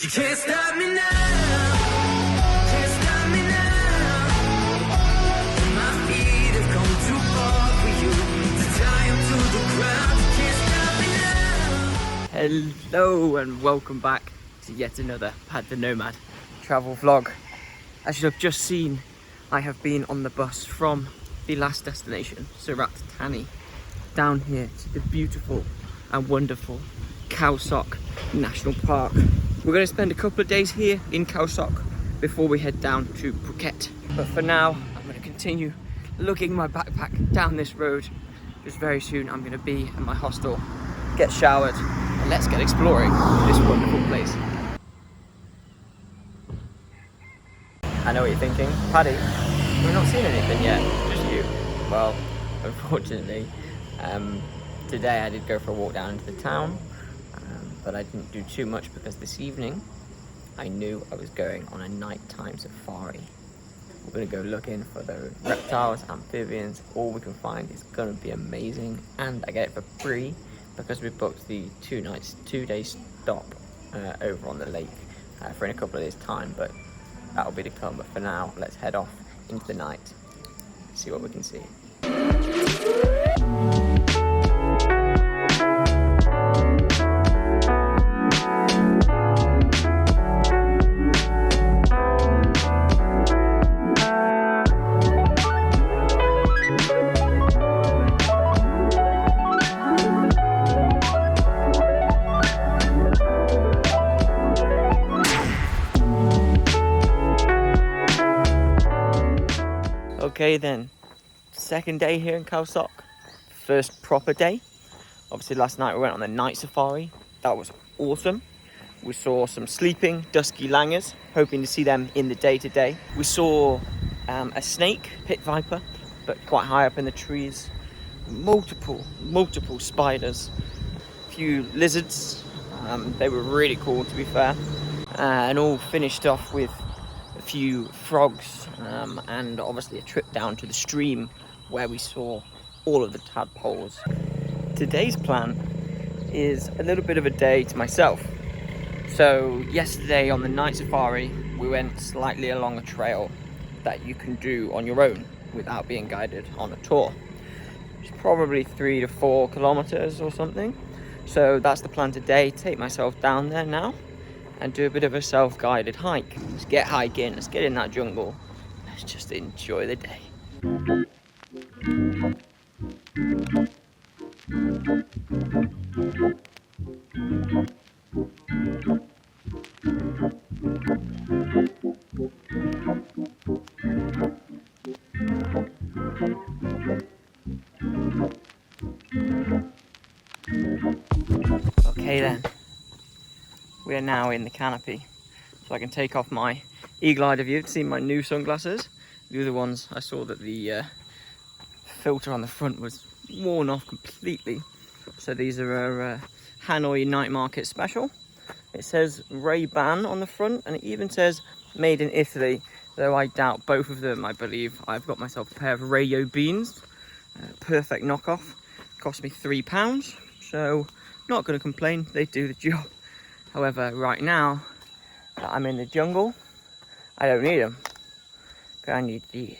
You can't stop me now. Can't stop me now. My feet have come too far for you to tie them to the ground. You can't stop me now. Hello and welcome back to yet another Pad the Nomad travel vlog. As you have just seen, I have been on the bus from the last destination, Surat Thani, down here to the beautiful and wonderful Khao Sok National Park. We're going to spend a couple of days here in Khao Sok before we head down to Phuket. But for now, I'm going to continue lugging my backpack down this road. Just very soon I'm going to be at my hostel, get showered, and let's get exploring this wonderful place. I know what you're thinking, Paddy, we've not seen anything yet, just you. Well, unfortunately, today I did go for a walk down into the town, but I didn't do too much because this evening I knew I was going on a nighttime safari. We're going to go looking for the reptiles, amphibians, all we can find. Is going to be amazing, and I get it for free because we booked the 2-day stop over on the lake for in a couple of days time, but that'll be to come. But for now, let's head off into the night, see what we can see. Okay then, second day here in Khao Sok, first proper day. Obviously last night we went on the night safari, that was awesome. We saw some sleeping, dusky langurs, hoping to see them in the day today. We saw a snake, pit viper, but quite high up in the trees. Multiple spiders, a few lizards, they were really cool to be fair. And all finished off with a few frogs and obviously a trip down to the stream where we saw all of the tadpoles. Today's plan is a little bit of a day to myself. So yesterday on the night safari we went slightly along a trail that you can do on your own without being guided on a tour. It's probably 3 to 4 kilometers or something. So that's the plan today, take myself down there now and do a bit of a self-guided hike. Let's get hiking, let's get in that jungle, let's just enjoy the day. Okay then. We are now in the canopy, so I can take off my eagle-eye view to see my new sunglasses. The other ones, I saw that the filter on the front was worn off completely. So these are a Hanoi night market special. It says Ray-Ban on the front, and it even says made in Italy, though I doubt both of them. I believe I've got myself a pair of Rayo beans, perfect knockoff. Cost me £3, so not going to complain, they do the job. However, right now that I'm in the jungle, I don't need them. I need these.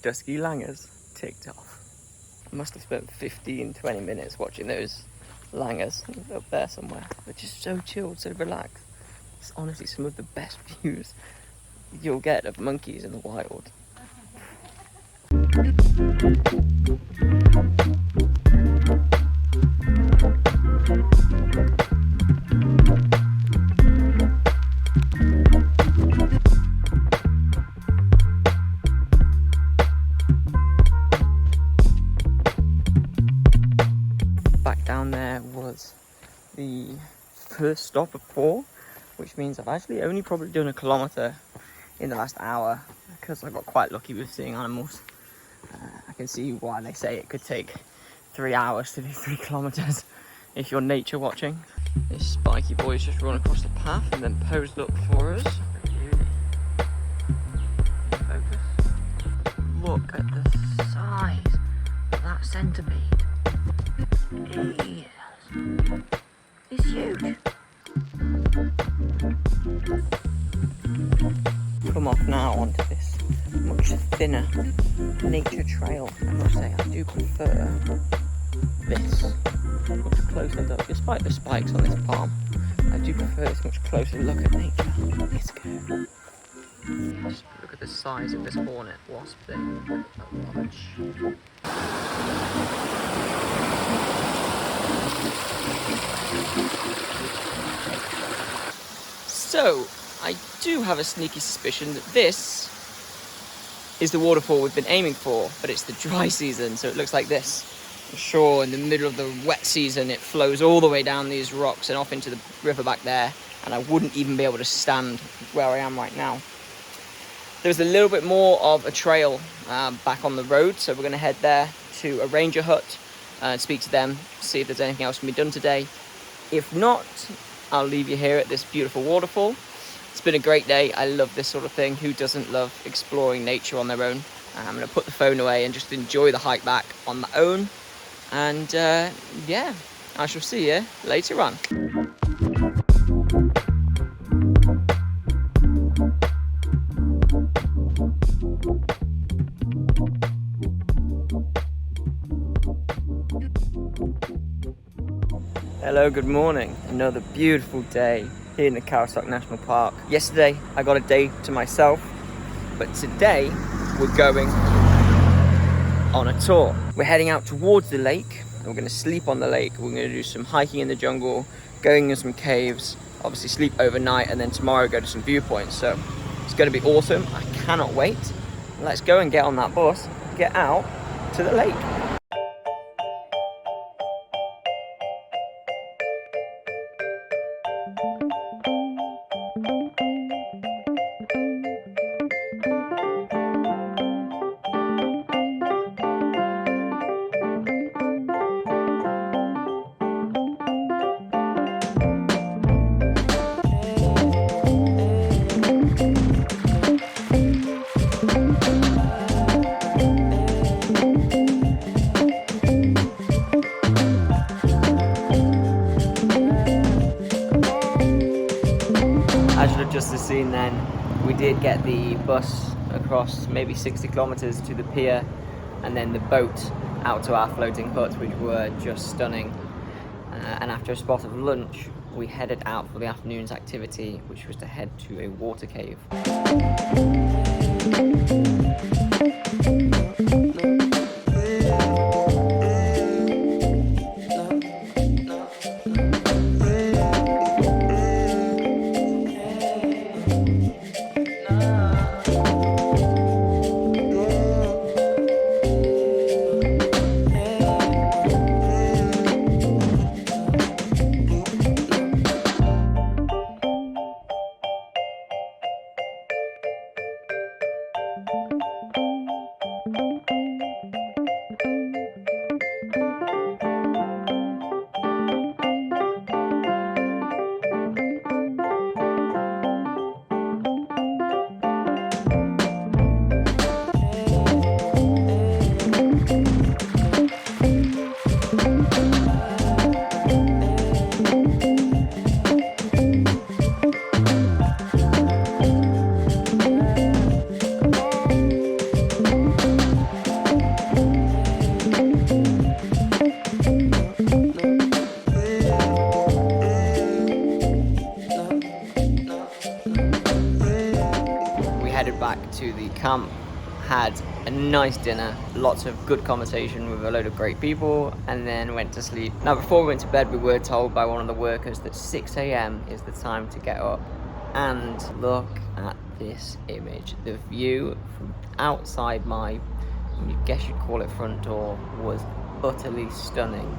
Dusky langurs ticked off. I must have spent 15-20 minutes watching those langurs up there somewhere. They're just so chilled, so relaxed. It's honestly some of the best views you'll get of monkeys in the wild. was the first stop of 4, which means I've actually only probably done a kilometre in the last hour because I got quite lucky with seeing animals. I can see why they say it could take 3 hours to do 3 kilometres if you're nature watching. This spiky boy's just run across the path and then posed up for us. Focus. Look at the size of that centipede. It's huge. Come off now onto this much thinner nature trail. I must say I do prefer this much closer look, despite the spikes on this palm. I do prefer this much closer look at nature. Let's go. Just look at the size of this hornet wasp thing. Look at that large. So, I do have a sneaky suspicion that this is the waterfall we've been aiming for, but it's the dry season, so it looks like this. I'm sure in the middle of the wet season it flows all the way down these rocks and off into the river back there, and I wouldn't even be able to stand where I am right now. There's a little bit more of a trail back on the road, so we're going to head there to a ranger hut and speak to them, see if there's anything else can be done today. If not, I'll leave you here at this beautiful waterfall. It's been a great day. I love this sort of thing. Who doesn't love exploring nature on their own? I'm going to put the phone away and just enjoy the hike back on my own. And yeah, I shall see you later on. Hello, good morning. Another beautiful day here in the Khao Sok National Park. Yesterday I got a day to myself, but today we're going on a tour. We're heading out towards the lake. We're going to sleep on the lake. We're going to do some hiking in the jungle, going in some caves, obviously sleep overnight, and then tomorrow go to some viewpoints. So it's going to be awesome. I cannot wait. Let's go and get on that bus, get out to the lake. As you've just seen then, we did get the bus across maybe 60 kilometers to the pier, and then the boat out to our floating hut, which were just stunning. And after a spot of lunch, we headed out for the afternoon's activity, which was to head to a water cave. Back to the camp, had a nice dinner, lots of good conversation with a load of great people, and then went to sleep. Now before we went to bed, we were told by one of the workers that 6 a.m. is the time to get up. And look at this image. The view from outside my, I guess you'd call it front door, was utterly stunning.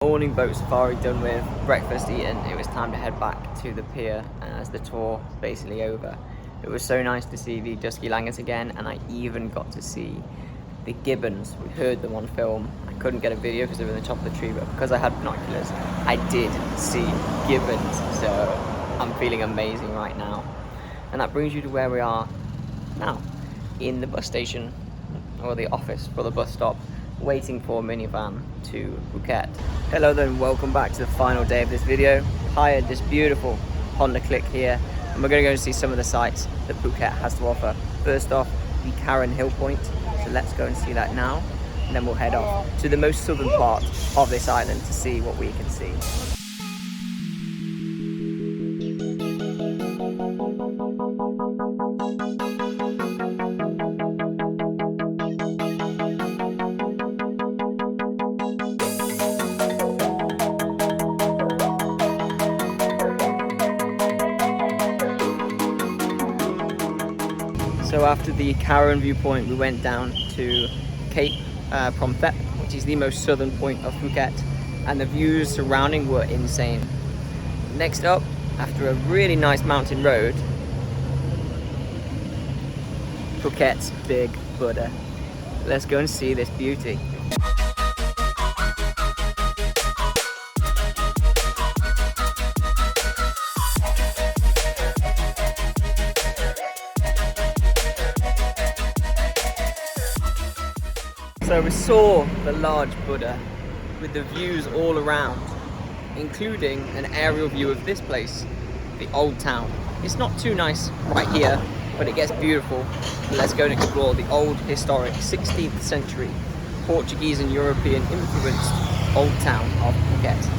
Morning boat safari done with, breakfast eaten, it was time to head back to the pier as the tour basically over. It was so nice to see the dusky langurs again, and I even got to see the gibbons. We heard them on film. I couldn't get a video because they were in the top of the tree, but because I had binoculars, I did see gibbons, so I'm feeling amazing right now. And that brings you to where we are now, in the bus station, or the office for the bus stop, waiting for a minivan to Phuket. Hello then, welcome back to the final day of this video. Hired this beautiful Honda Click here, and we're going to go and see some of the sights that Phuket has to offer. First off, the Karen Hill Point, so let's go and see that now, and then we'll head off to the most southern part of this island to see what we can see. So after the Karen viewpoint, we went down to Cape Phrom Thep, which is the most southern point of Phuket, and the views surrounding were insane. Next up, after a really nice mountain road, Phuket's Big Buddha. Let's go and see this beauty. So we saw the large Buddha with the views all around, including an aerial view of this place, the old town. It's not too nice right here, but it gets beautiful. Let's go and explore the old, historic 16th century Portuguese and European influenced old town of Phuket.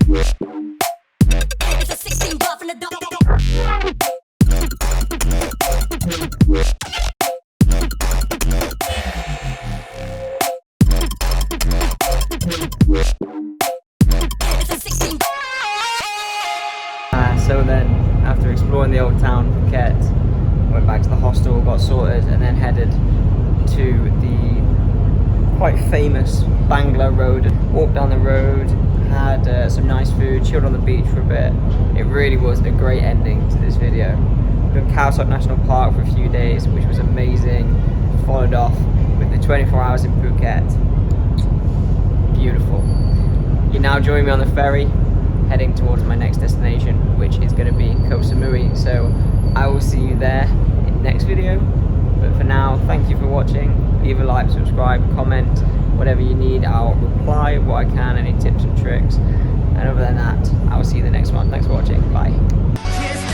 It's a 16 buff in the dog. It's a 16. So then, after exploring the old town of Phuket, went back to the hostel, got sorted, and then headed to the quite famous Bangla Road. Walked down the road, had some nice food, chilled on the beach for a bit. It really was a great ending to this video. Done Khao Sok National Park for a few days, which was amazing. Followed off with the 24 hours in Phuket. Beautiful. You're now joining me on the ferry, heading towards my next destination, which is going to be Koh Samui. So I will see you there in the next video. But for now, thank you for watching. Leave a like, subscribe, comment, whatever you need. I'll reply what I can, any tips and tricks. And other than that, I will see you in the next one. Thanks for watching. Bye.